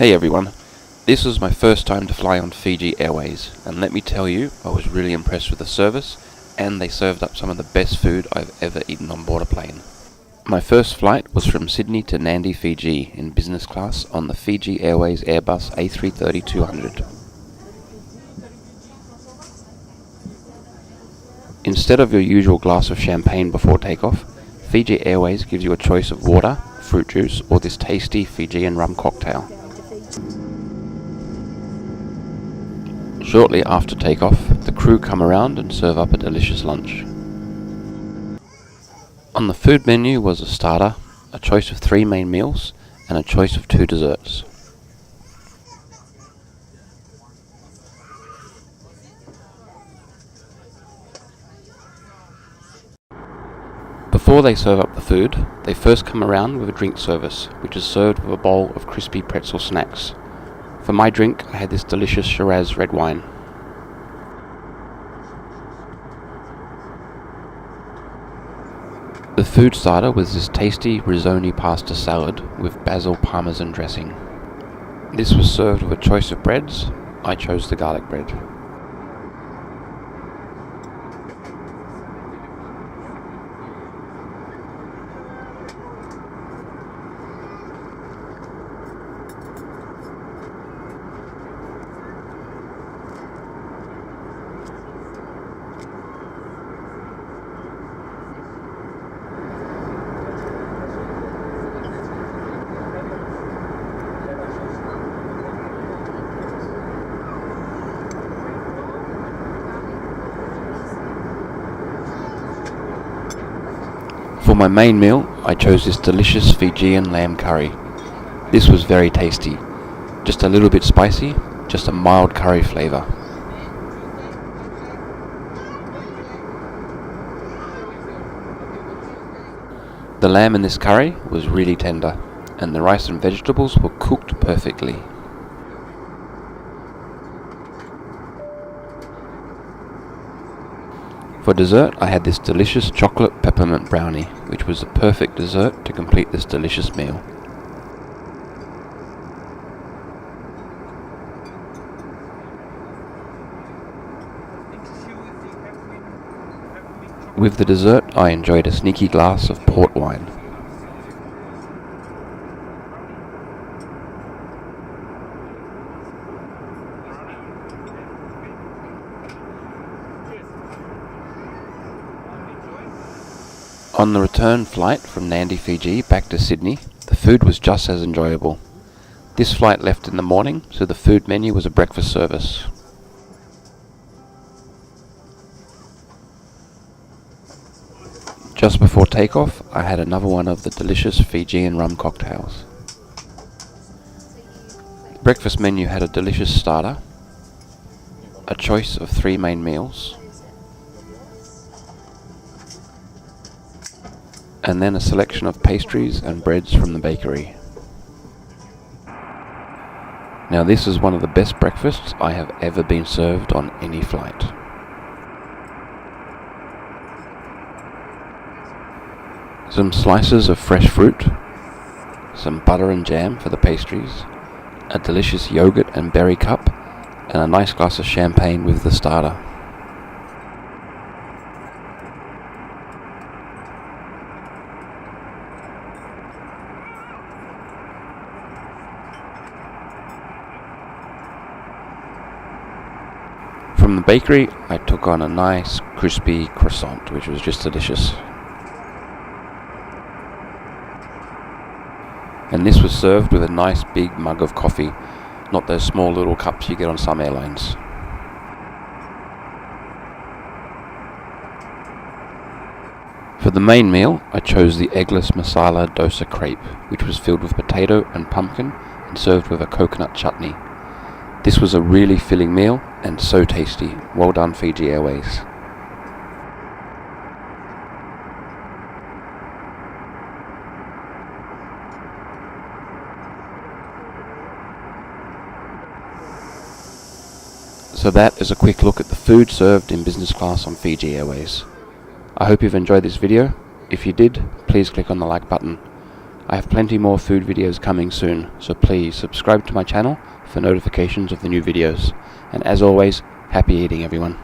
Hey everyone, this was my first time to fly on Fiji Airways, and let me tell you, I was really impressed with the service, and they served up some of the best food I've ever eaten on board a plane. My first flight was from Sydney to Nadi Fiji in business class on the Fiji Airways Airbus A330-200. Instead of your usual glass of champagne before takeoff, Fiji Airways gives you a choice of water, fruit juice, or this tasty Fijian rum cocktail. Shortly after takeoff, the crew come around and serve up a delicious lunch. On the food menu was a starter, a choice of 3 main meals, and a choice of 2 desserts. Before they serve up the food, they first come around with a drink service, which is served with a bowl of crispy pretzel snacks. For my drink, I had this delicious Shiraz red wine. The food starter was this tasty risotto pasta salad with basil parmesan dressing. This was served with a choice of breads. I chose the garlic bread. For my main meal, I chose this delicious Fijian lamb curry. This was very tasty. Just a little bit spicy, just a mild curry flavour. The lamb in this curry was really tender, and the rice and vegetables were cooked perfectly. For dessert, I had this delicious chocolate peppermint brownie, which was the perfect dessert to complete this delicious meal. With the dessert, I enjoyed a sneaky glass of port wine. On the return flight from Nadi Fiji back to Sydney, the food was just as enjoyable. This flight left in the morning, so the food menu was a breakfast service. Just before takeoff, I had another one of the delicious Fijian rum cocktails. The breakfast menu had a delicious starter, a choice of 3 main meals, and then a selection of pastries and breads from the bakery. Now this is one of the best breakfasts I have ever been served on any flight. Some slices of fresh fruit, some butter and jam for the pastries, a delicious yogurt and berry cup, and a nice glass of champagne with the starter. From the bakery, I took on a nice crispy croissant, which was just delicious. And this was served with a nice big mug of coffee, not those small little cups you get on some airlines. For the main meal, I chose the eggless masala dosa crepe, which was filled with potato and pumpkin and served with a coconut chutney. This was a really filling meal and so tasty. Well done, Fiji Airways. So that is a quick look at the food served in business class on Fiji Airways. I hope you've enjoyed this video. If you did, please click on the like button. I have plenty more food videos coming soon, so please subscribe to my channel for notifications of the new videos. And as always, happy eating everyone.